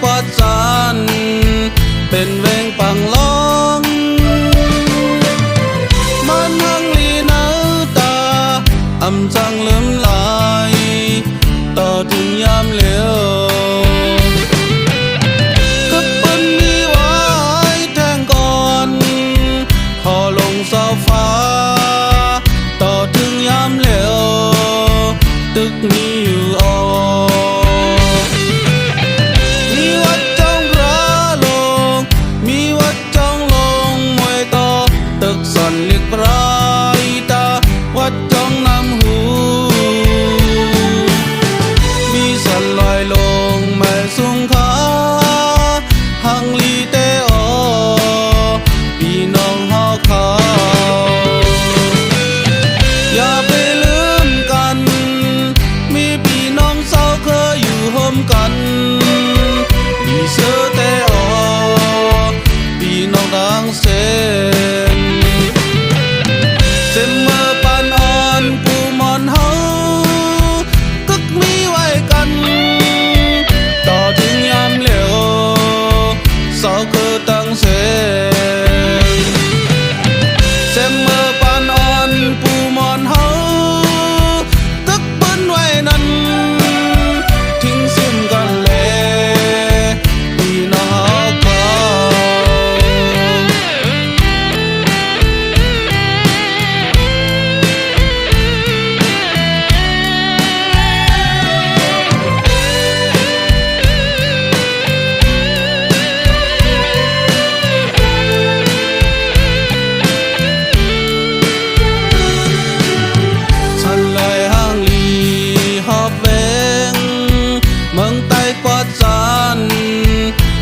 ปอดจันเป็นเวงปังล้องมันหังลีเนาตาอำจังลืมลายต่อถึงยามเหลียวก็ปืนมีไว้แทงก่อนพอลงเสาฟ้าต่อถึงยามเหลียวตึกมีอยู่ออกมีวัดจ้องพระลงมีวัดจ้องลงมวยต่อตึกส่อนลิกปลายตาวัดจ้องนำหูมีสันลอยลงแม่สุงขาหังลีเตอพี่น้องหอเขาอย่าไปลืมกันมีพี่น้องเศร้าเคยอยู่ห่มกันมีเสือเตอพี่น้องดังเส้นเมื่อปานอ่อนปูมอนเฮาตึกมีไว้กันต่อถึงยามเหลียวเศร้าคือตั้งเส้นเมื่อปานอ่อนปูมอนเฮาตึกปืนไว้นั้นทิ้งสิ้นกันเลยพี่น้องเขาฉันเลยห้างลีหอบเวงเมืองใต้ปอดจัน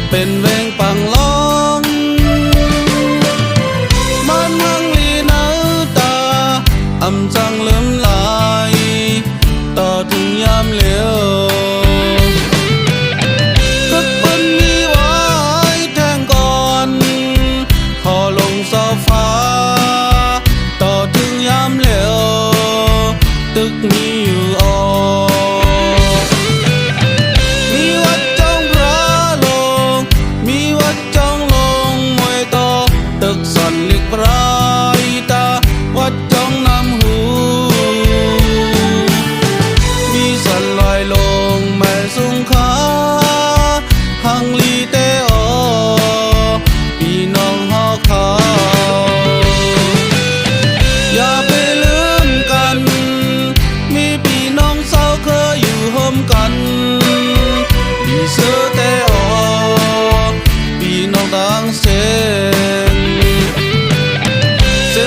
เป็นเวงปังล้องมันห้างลีเนาตาอำจังลืมลายต่อถึงยามเหลียวก็ปืนมีไว้แทงก่อนพอลงเสาฟ้าต่อถึงยามเหลียวตึกมีอยู่ออกมีวัดจ้องพระลงมีวัดจ้องลงมวยต่อตึกส่อนลิกปลายตาวัดจ้องนำหูมีสันลอยลงแม่สุงขาหังลีเตอพี่น้องหอเขาอย่าไปลืมกันมีพี่น้องเศร้าเคยอยู่ห่มกันพี่เสือเตอพี่น้องดังเส้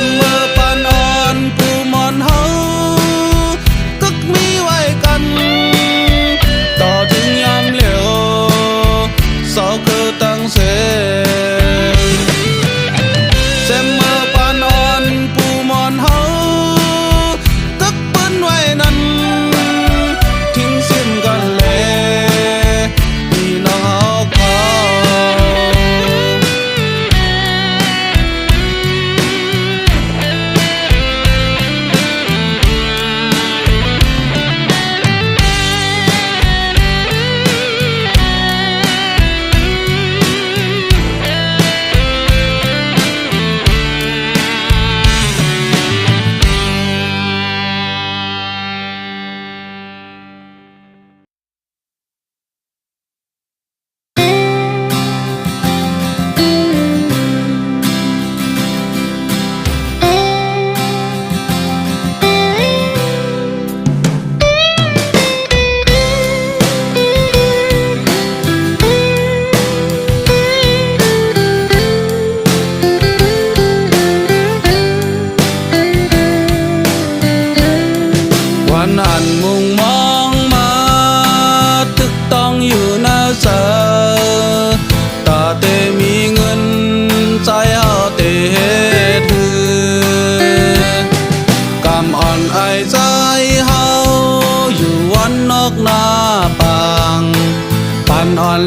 นเมื่อปานอ่อนปูมอนเฮาตึกมีไว้กันต่อถึงยามเหลียวเศร้าคือตั้งเส้นเมื่อปานอ่อนปูมอนเฮาตึกปืนไว้นั้นทิ้งสิ้นกันเลยพี่น้องเขา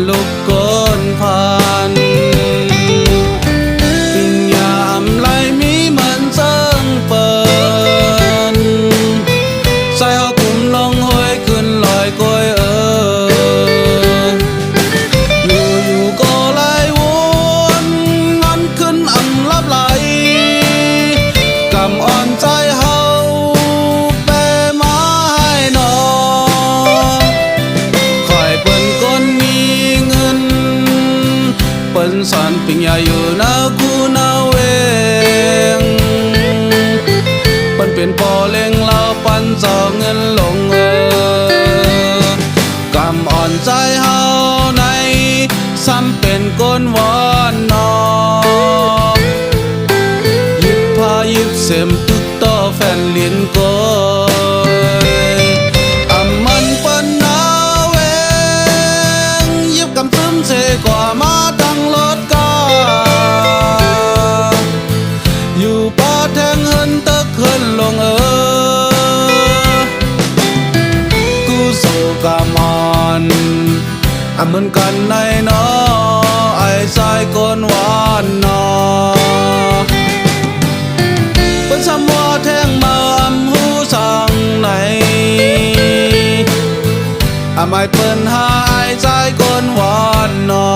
ลูกโกนพันปิญญาอำไลมีมันเซิงเปินใส่เอากุมลงห้วยขึ้นลอยกอยอยู่ ปิ้นสอนปิงยาอยู่นากูนาเวงเปิ้นเป็นปอเล็งเราปันเจ้าเงินหลงกำอ่อนใจเฮาในซ้ำเป็นก้นวอนนอยิบพายิบเสมตึกต่อแฟนลิ้นก้อยอำมันเปิ้นนาเวงยิบกำซึมเสกว่ามาตั้งรถกาอยู่ป่าแทงเฮินตึกเฮินลงกูสู่กำอ่อนเหมือนกันในนอไอ้สายก้นหวานนอเป็นสำว่าแทงมาหูสั่งไหนไม่เปิ้นหาไอ้สายก้นหวานนอ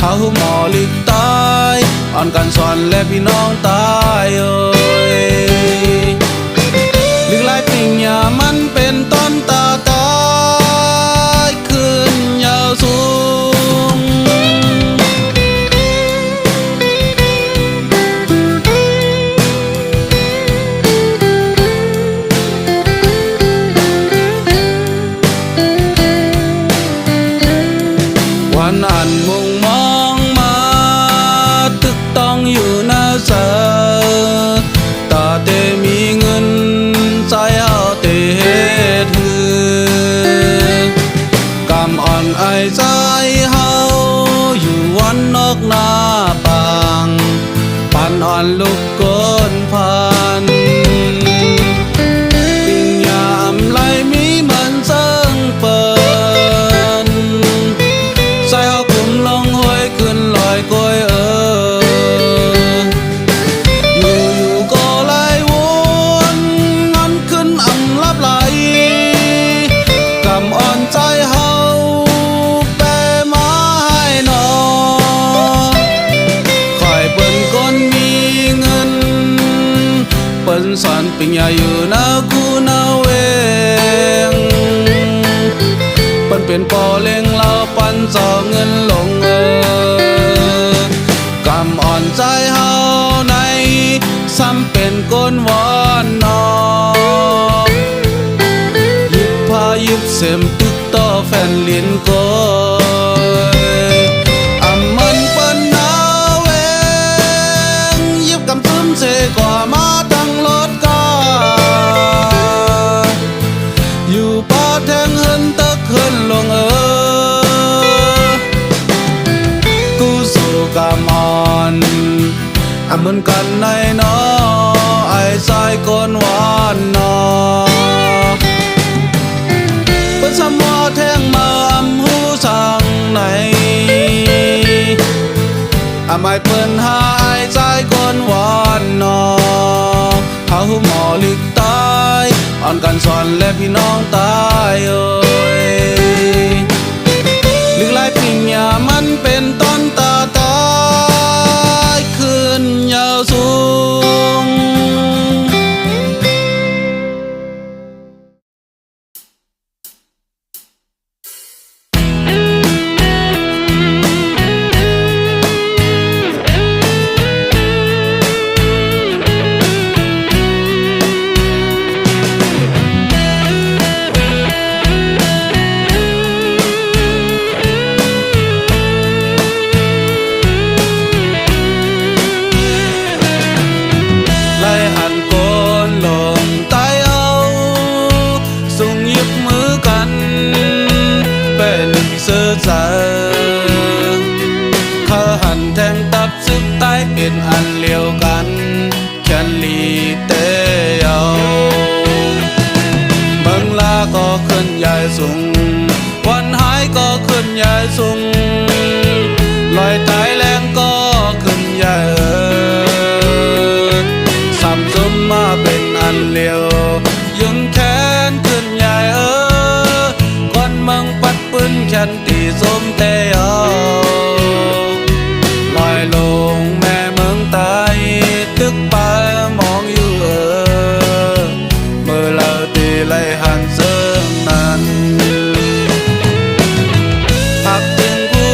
หาหูหมอลิกตายอ่อนกันสอนและพี่น้องตายเอ้ยลึกลายปิงยามันเป็นต้นตาตายขึ้นยาวสูงวันอันมุ่งมองมาตึกต้องอยู่หน้าเสอตาเตมีเงินใจเอาเตเฮ็ดหือกำอ่อนไอใจเฮาอยู่วันนอกหน้าปังปันอ่อนลูกก้นพันปิงยามไหลมีมันเซิงเปินใจเฮากุมลงห้วยขึ้นลอยก้อยอยู่ก็ไหลวนงอนขึ้นอ่ำลับไหลกำอ่อนใจเฮาแปรมาให้นอคอยเปิ้นก้นมีเงินเปิ้นสอนปิงยาอยู่นากูนาเวงเปิ้นเป็นปอเล็งเราปันเจ้าเงินหลงกำอ่อนใจเฮาในซ้ำเป็นก้นวอนนอยิบพายิบเสมตึกต่อแฟนลิ้นก้อยมันเปิ้นนาเวงยิบกำซึมเสกว่ามาตั้งรถกาอยู่ป่าแทงเฮินตึกเฮินลงกูสู่กำอ่อนเหมือนกันในนอไอ้สายก้นหวานนอเป็นสำว่าแทงมาหูสั่งไหนไม่เปิ้นหาไอ้สายก้นหวานนอหาหูหมอลิกตายอ่อนกันสอนและพี่น้องตายเอ้ยลึกลายปิงยามันเป็นต้นตาตายขึ้นยาวสูงเขาหันแทงตับซึกใต้เป็นอันเลียวกันแค่ลีเตยเอาเมืองลาก็ขึ้นใหญ่สูงวันหายก็ขึ้นใหญ่สูงลอยตายแรงก็ขึ้นใหญ่สับสมมาเป็นอันเลียวยึงแขนขึ้นใหญ่ก่อนเมืองปัดปืนแขนตีสมเตยเอาลอยลงแม่เมืองตายตึกไปมองอยู่เมื่อเราตีไล่หันเสริมนั้นพักถึงกู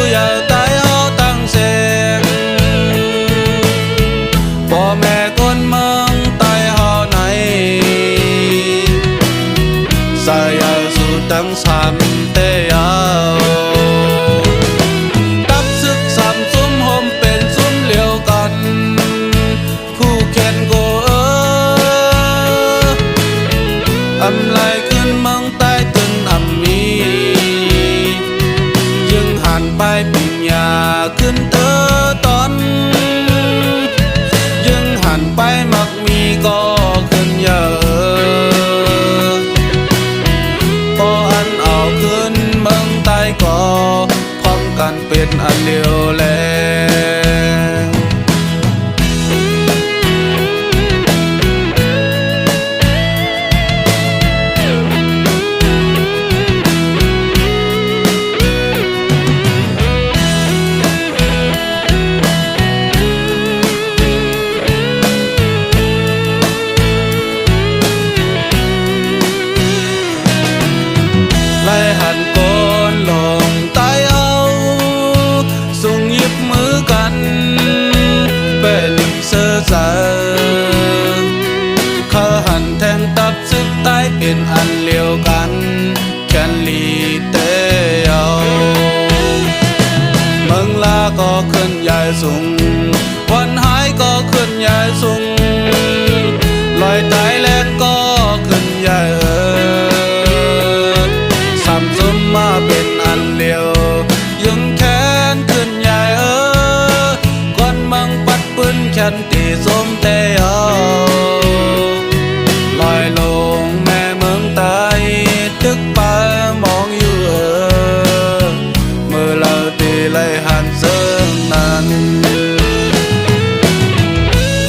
ไปปิ่งยาขึ้นเธอตอนยังหันไปมักมีก็ขึ้นเยอะพออันเอาขึ้นเมืองใต้ก็พร้อมกันเป็นอันเดียวแลไล่หันโกนลงใต้เอาส่งหยิบมือกันเป็นเสื้อเสือเขาหันแทงตับซึกใต้เป็นอันเลียวกันแคนลีเตเอาเมืองลาก็ขึ้นใหญ่สูงวันหายก็ขึ้นใหญ่สูงลอยตายแลกก็ขึ้นใหญ่สัมสมมาเป็นอันเลียวยังแค้นขึ้นใหญ่ก่อนมังปัดปืนแขนตีสมเตเอาลอยลงแม่เมืองตายตึกป่ามองอยู่เมื่อเราตีไล่หันเสื่อนั้น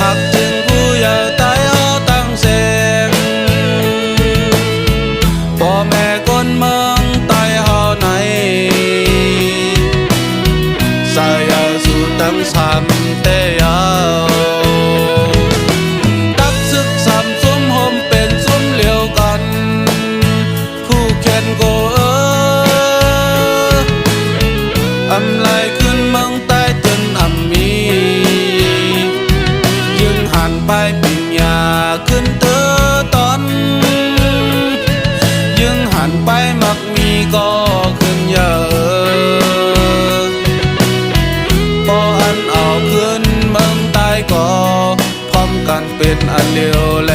หักจึงผู้ใหญ่ตายเอาตั้งเสียงพ่อแม่คนเมืองใต้เฮาไหนสายาสู่ตั้งสามเตยาวตักซึกสามซุ่มห่มเป็นซุ่มเหลียวกันผู้แขนโกอำไลขึ้นเมืองใต้จนอำมียึงหันไปปิ่งยาขึ้นเธอตอนยึงหันไปมักมีก็ขึ้นเยอะพออันเอาขึ้นเมืองใต้ก็พร้อมกันเป็นอันเดียวแล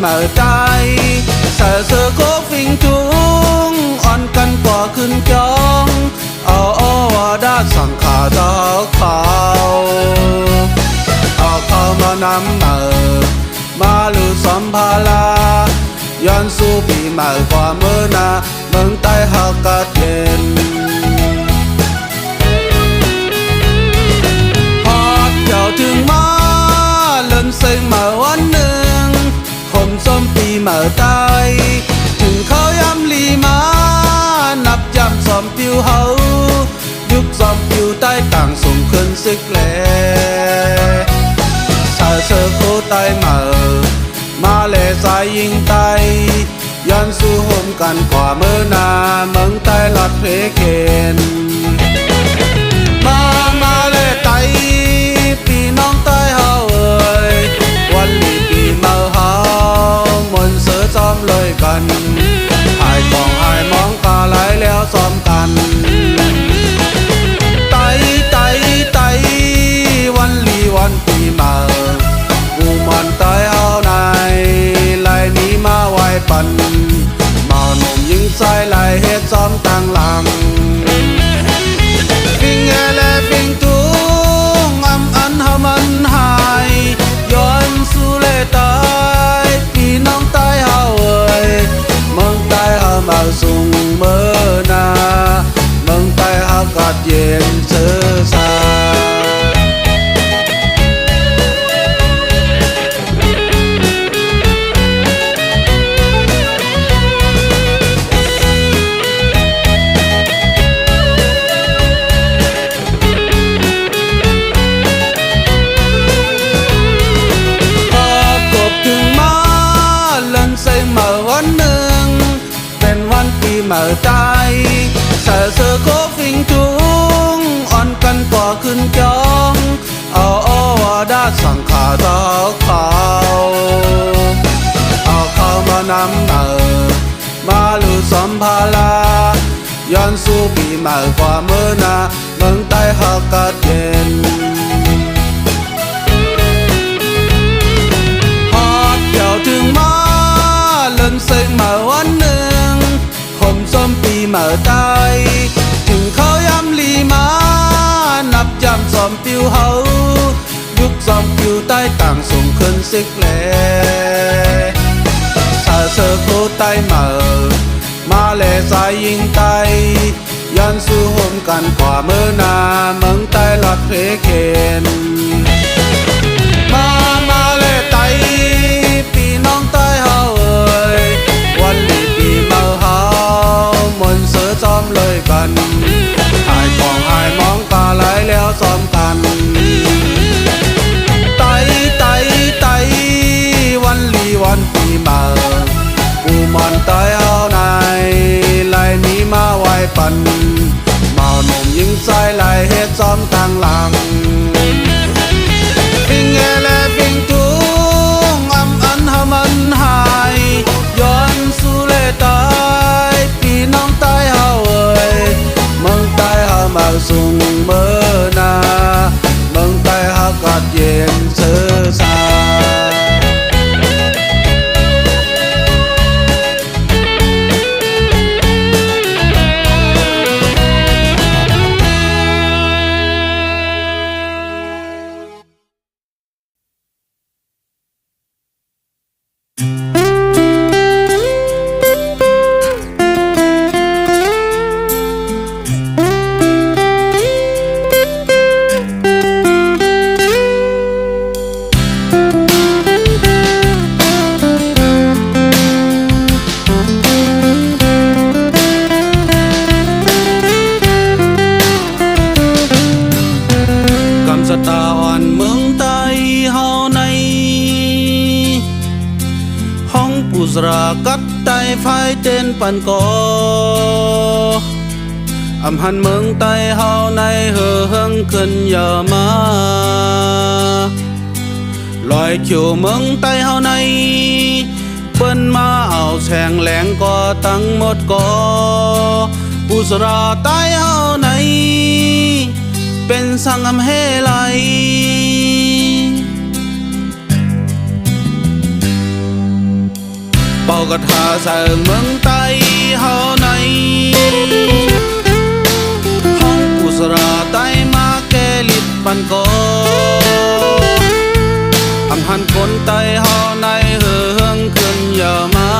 เมื่อใจเสือเสือโคฟิงจุงอ่อนกันกว่าขึ้นจองเอาว่าด้าสังขาเจ้าเขาเอาเข้ามานำมาลือสัมภาลาย้อนสู่ปีใหม่กว่าเมื่อนาเมืองใต้หักกะเย็นพอดเจ้าถึงมาเล่นเซ็งมาวันหนึ่งผมส้มปีเมื่อตายถึงเขาย้ำลีมานับย้ำซ้อมปิวเฮายุคซ้อมปิวใต้ต่างส่งขึ้นซึกแลสายเสือโคใต้มาเลสายยิงไตย้อนสู่โฮมกันกว่าเมื่อนาเมืองใต้ลัดเพเคนมาเลไตปีน้องใต้เฮาวันลีปีเมื่อเฮามนเสือซ้อมเลยกันหายกองหายมองกาไหลแล้วซ้อมกันไตวันลีวันปีเมื่อกูมันใต้เฮาในไล่นี้มาไว้ปันเมาหนุ่มยิงใส่ไหลเฮ็ดซ้อมตั้งหลัง ากาศเย็นเสือสาเมื่อใจเสือเสือโคฟิงจุงอ่อนกันกว่าขึ้นจองเอาว่าได้สั่งขาเท้าเขาเอาเข้ามานำมาลือสัมภาระย้อนสู่ปีใหม่กว่าเมื่อนาเมืองใต้หากาศเย็นฮอดเดี่ยวถึงมาเล่นเซ็งมาวันหนึ่งผมส้มปีเมื่อใดถึงเขาย้ำลีมานับจำซ้อมปิวเฮายุคซ้อมปิวใต้ต่างส่งขึ้นสิกแลสาเสือโคใต้เมื่อมาแลสายยิงไตยันสู้ห่มกันกว่าเมื่อนาเมืองใต้หลัดเพเคนมาแลไตปีน้องใต้เฮาเอ่ยวันลีปีเมื่อเฮามนเสือซ้อมเลยกันหายของหายมองตาไหลแล้วซ้อมกันไตวันลีวันปีเมื่อกูมันใต้เฮาในไหลนี้มาไว้ปันเมาหนุ่มยิงใส่ไหลเฮ็ดซ้อมตั้งหลังฟิงเอและฟิงทุงอันหามันหายย้อนสู่เลตายปีน้องใต้เฮาเอ่ยเมืองใต้เฮามาส่งเมื่อนาเมืองใต้เฮากาศเย็นเสือสาสระกัดไตไฟเจนปันกออำหันเมืองใต้เฮาในเฮือเฮิงขึ้นอย่ามาลอยเขียวเมืองใต้เฮาในเปิ้นมาเอาแฉงแหลงก็ตั้งหมดกอผู้สระใต้เฮาในเป็นสังอำเฮไลเป่ากระทาใส่เมืองใต้เฮาในห้องกุศลใต้มาแกลิดปันกออำหันคนใต้เฮาในเฮือเฮิงขึ้นอย่ามา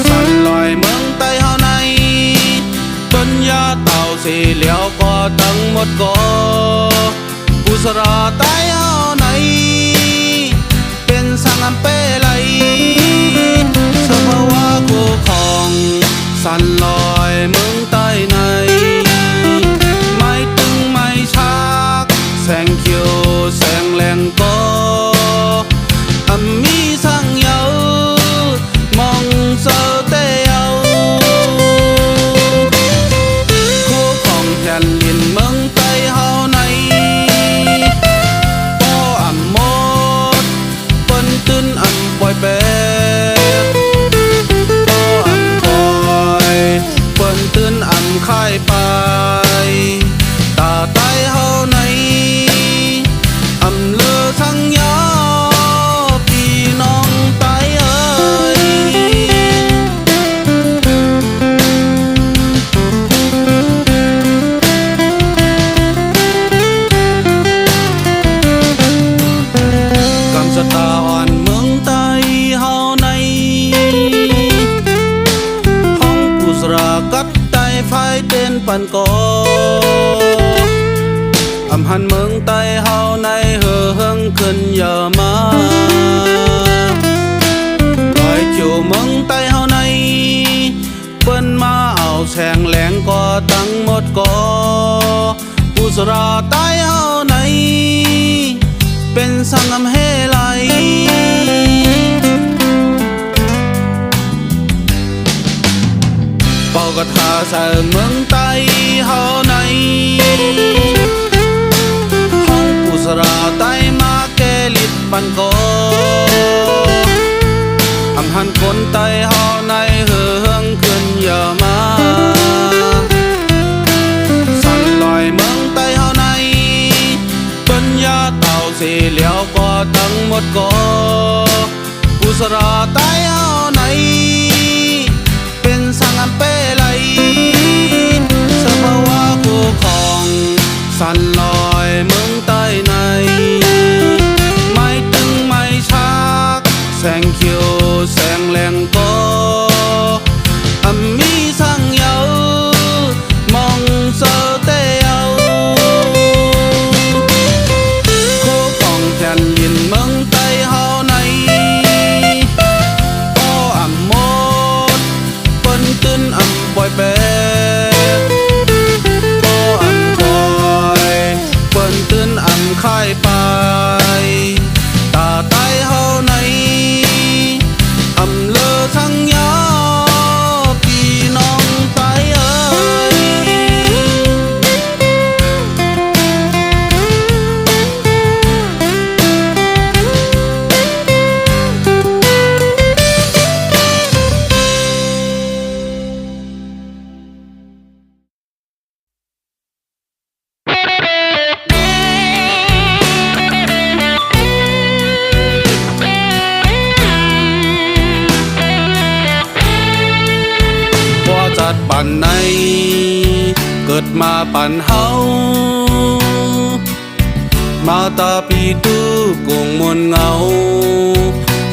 สั่นลอยเมืองใต้เฮาในต้นยาเต่าสีเหลียวก็ตั้งหมดกอกุศลใต้เฮาในสังอำเปไลสภาวะคู่ของสั่นลอยเมืองใต้ในไม่ตึงไม่ชักแสงเขียวแสงแหลงก็มีสังเยามองเสาเตยคู่ของแผ่นดินเมืองใต้เฮาในตื่นอันปล่อยเป็ดโตอันปล่อยเปิ้นตื่นอันค่ายไปตาใต้เฮาในอำเลอทั้งยาพี่น้องใต้เอ่ยกำสตาอ่อนกัดไตไฟ ไฟเต้นปันก่ออำหันเมืองใต้เฮาในเฮือเฮิงขึ้นเยอะมาลอยจู่เมืองใต้เฮาในเปิ้นมาเอาแสงแหลงก็ตั้งหมดก่ออุสราใต้เฮาในเป็นสังอำเฮไหลเป่ากระทาใส่เมืองใต้เฮาในห้องอุสราใต้มาแกลิดปันก่ออำหันคนใต้เฮาในเฮือเฮิงขึ้นเยอะมาสั่นลอยเมืองใต้เฮาในปัญญาเต่าสีเหลียวก็ตั้งหมดก่ออุสราใต้เฮาในเป็นสังอันเปไหลสภาวะคู่ของสั่นลอยเมืองใต้ในไม่ตึงไม่ชักแสงเขียวแสงแหลงก็มีสังเยามองเสอเตเยาคู่ของแผ่นดินเมืองใต้เฮาในก็หมดเปิ้นตื้นบ่อยแปดก็บ่อยเปิ้นตื้นค่ายไปตาใต้เฮาในเลอทั้งยาพี่น้องไปเอ่ยจัดปันในเกิดมาปันเฮามาตาปีตู้กงมนเงา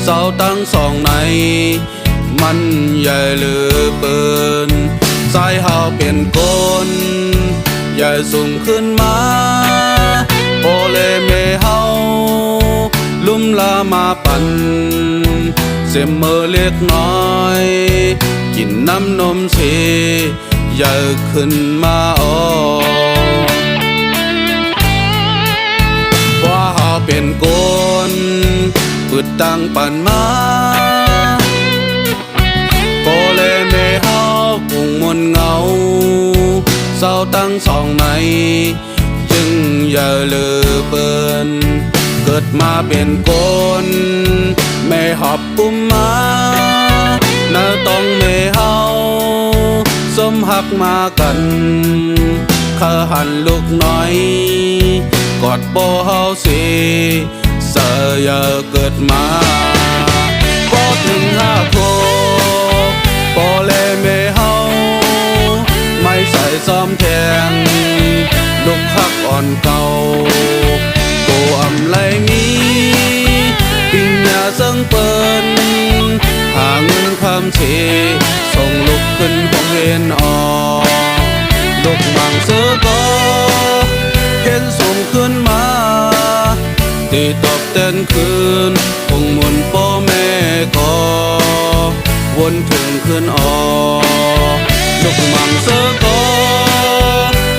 เสาตั้งสองในมันใหญ่เหลือเปินสายเฮาเป็นก้นใหญ่สูงขึ้นมาโอเลเมเฮาลุ่มลามาปันเสียมเมื่อเล็กน้อยกินน้ำนมเสใหญ่ขึ้นมาว่าเฮาเป็นคนปืดตั้งปันมาโปเลเมเฮากุงมนเงาเศร้าตั้งสองในจึงอย่าเลือเปิ้นเกิดมาเป็นคนแม่หอบปุ้มมาน่าต้องเมเฮาสมหักมากันข้าหันลูกน้อยกอดโปเฮาสิเสยเกิดมาปอถึง5 โคปอเลเมเฮาไม่ใส่ซ้อมแทงลูกฮักอ่อนเก่าโกไลมีปิญญาเซิงเปิ้นหาเงินคำเชส่งลูกขึ้นห้องเรียนลูกมังเสือก็เห็นส่งขึ้นมาตีตอบเต้นคืนคงมุนพ่อแม่ก็วนถึงขึ้นลูกมังเสือก็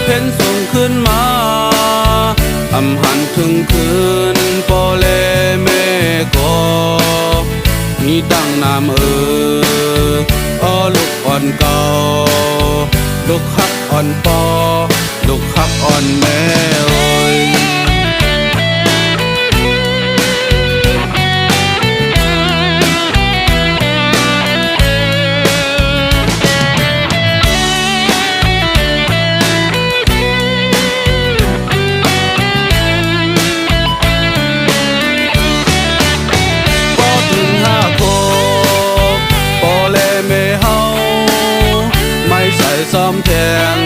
เห็นส่งขึ้นมาหันถึงคืนปอเลเมก็มีตั้งนามลูกอ่อนเก่าลูกฮักอ่อนปอลูกฮักอ่อนแม่เอ้ยซ้อมแทง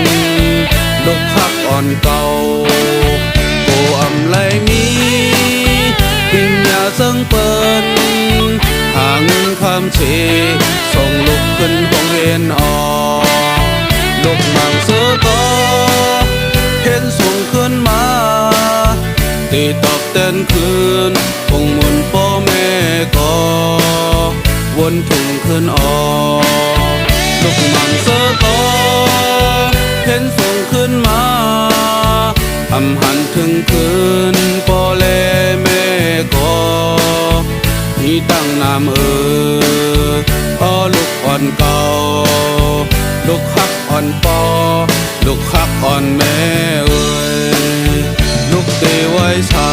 ลูกฮักอ่อนเก่าโกไลมีปิญญาเซิงเปิ้นหาเงินคำเชส่งลูกขึ้นห้องเรียนลูก กมังเสือก็เห็นส่งขึ้นมาตีตอบเต้นคืนคงมุนพ่อแม่ก็วนถุงขึ้นออกลูกมังเสือก็เห็นส่งขึ้นมาอำหันถึงคืนพ่อแลแม่ก็มีตั้งนามอ้อลูกอ่อนเก่าลูกฮักอ่อนปอลูกฮักอ่อนแม่ลูกเตไว้ชา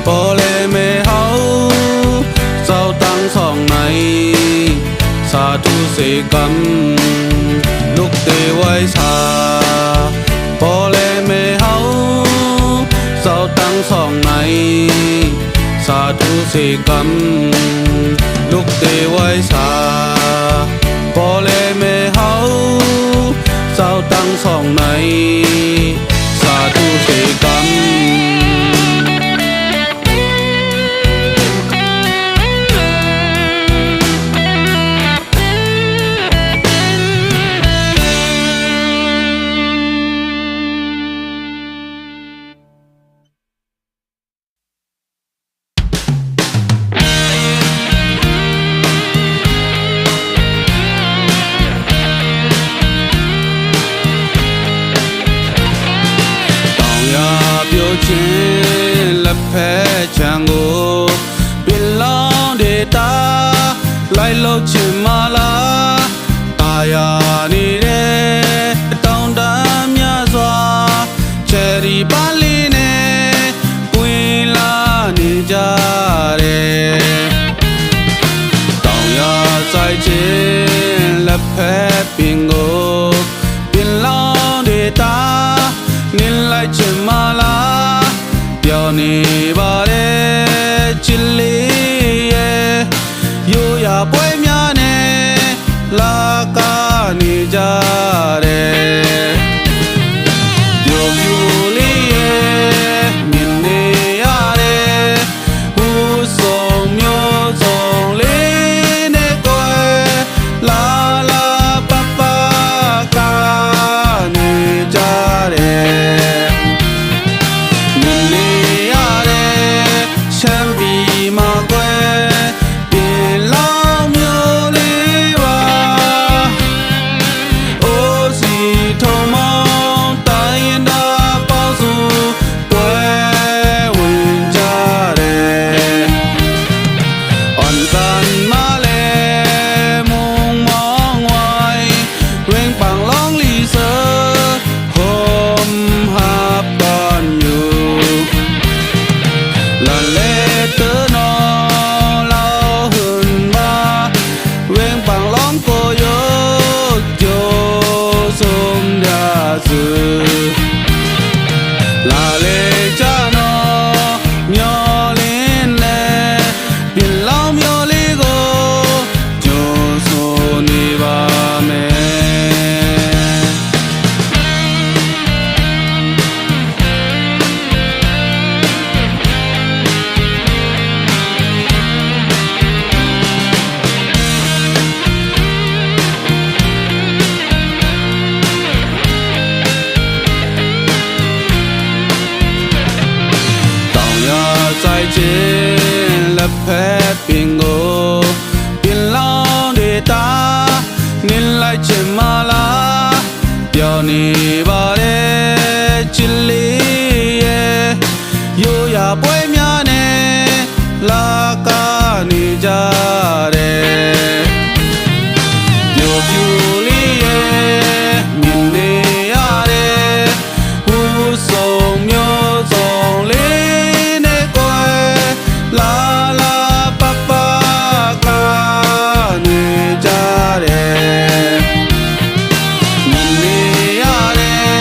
พอเลแม่เฮาเจ้าตั้งสองในสาธุเสกันลูกเตไว้ชาพอเลแม่เฮาเจ้าตั้งสองในสาธุเสกันลูกเตไว้ชาพอเลแม่เฮาเจ้าตั้งสองในสาธุเสกันလက်ဖက်ချံကိုပင်လောင်းဒေတာလိုက်လို့ချင်မလားတာယာနေတဲ့တောင်တန်းများစွာချယ်ရီပါလီနဲ့ပွင့်လာနေကြတယ်တောင်ယာဆိုင်ချင်းလက်ဖက်ပင်ကိုပင်လောင်းဒေတာနင်းလိုက်ချင်မလားပြောနေပါတယ်ချစ်လေးရဲ့ရိုးရာပွဲများနဲ့လာကနေကြတယ်ပြိုပြိုလေးရဲ့မြင်နေရတယ်ဦးဆုံးမျိုးစုံလေးနဲ့ကွယ်လာလာပပကနေကြတယ်လက်ဖက်ပင်ကိုပင်လောင်းဒေတာနင်းလိုက်ချင်မလားပြောနေပါတယ်ချစ်လေးရဲ့ရိုးရာပွဲများနဲ့လာကနေကြတယ်ပြိုပြိုလေးရဲ့မြင်နေရတယ်ဦးဆုံးမျိုးစုံလေးနဲ့ကွယ်လာလာပပကနေကြတယ်မြင်နေရတယ်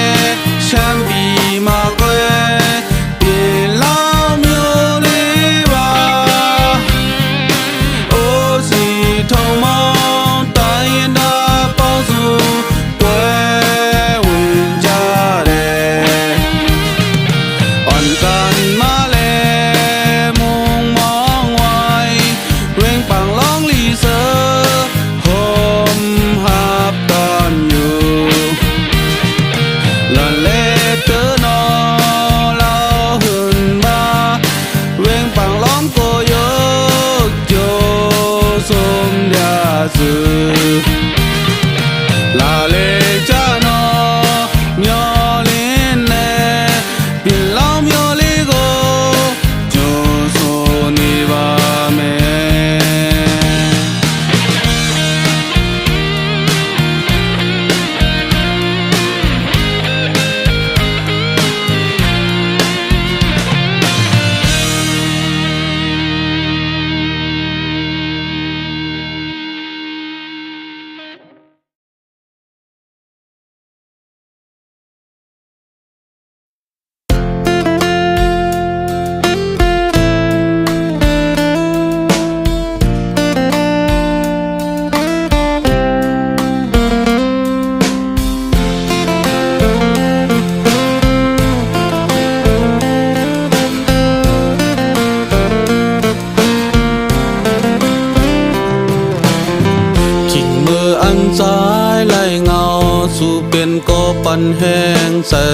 ก็ปันแห้งใส่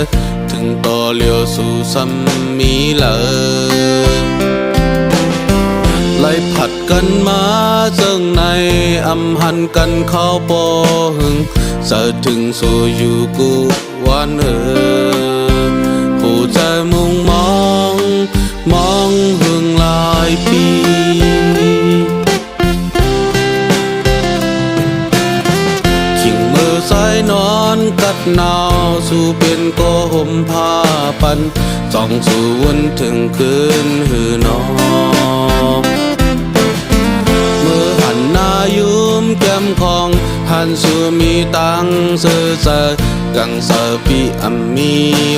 ถึงต่อเลี้ยวสู่ซ้ำมีเลยไล่ผัดกันมาเจิงในอำหันกันเข้าปอหึงเสิถึงสู่อยู่กูวันผู้ใจมุ่งมองหึงหลายปีขิงมือสายนอนกัดหนาวสู่เป็นก็ห่มผ้าปันส่องสู่วันถึงคืนหือนอมือหันหน้ายุมแก้มของหันสู่มีตังเสือเสกังเสปีอัมมี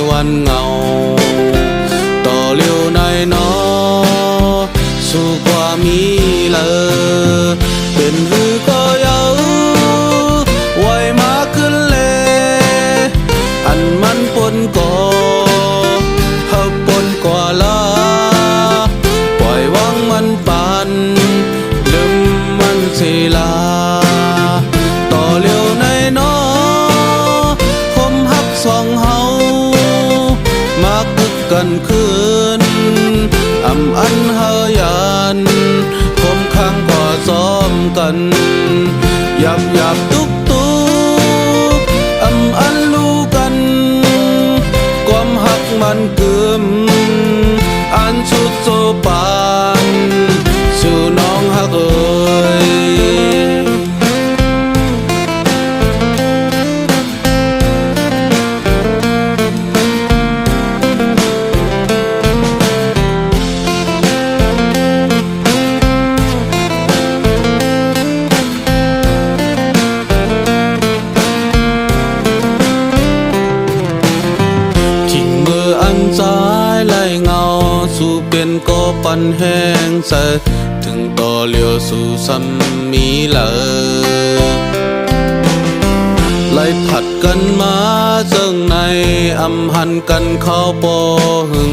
วันเงาต่อเลี้ยวในนอสู่กว่ามีเลยเป็นหือก็เยาไว้มาขึ้นเลยอันมันปนก่อเฮาปนกว่าลาปล่อยวังมันปันลืมมันเสียลาต่อเลี้ยวในนอคมหักสองเฮามาคึกกันคืนอำอันเฮายันคมข้างกว่าซ้อมกันหยับตุกอำอันรู้กันความหักมันเกิมอันชุดโซปานสู่น้องหักเอ่ยอันซ้ายไล่เงาสู่เป็นก็ปันแห้งใส่ถึงต่อเลี้ยวสู่ซ้ำมีเลยไล่ผัดกันมาเจิงในอำหันกันเข้าปอหึง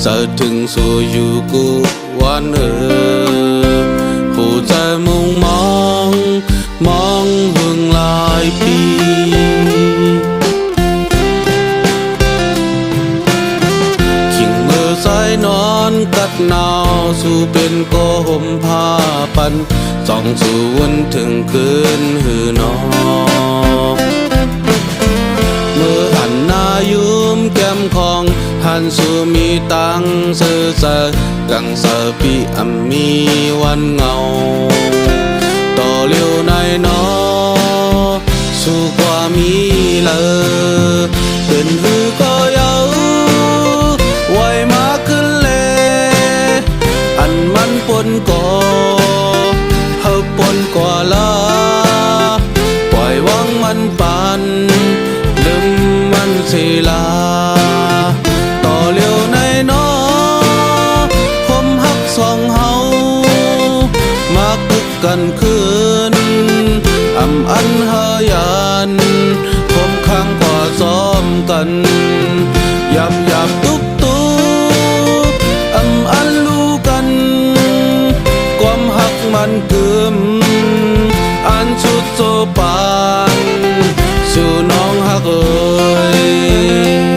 เสิถึงสู่อยู่กูวันผู้ใจมุ่งมองหึงหลายปีสายนอนกัดหนาวสู่เป็นก็ห่มผ้าปันส่องสู่วันถึงคืนหือนอมือหันหน้ายุมแก้มของหันสู่มีตังเสือเสกังเสปีอัมมีวันเงาต่อเลี้ยวในนอสู่กว่ามีเลยเป็นหือก็เยาไว้มาขึ้นเลยอันมันปนก่อเฮาปนกว่าลาปล่อยวังมันปันลืมมันเสียลาต่อเลี้ยวในนอคมหักสองเฮามาคึกกันคืนอำอันเฮายันคมข้างกว่าซ้อมกันหยับตุกอำอันรู้กันความหักมันเกิมอันชุดโซปานสู่น้องหักเอ่ย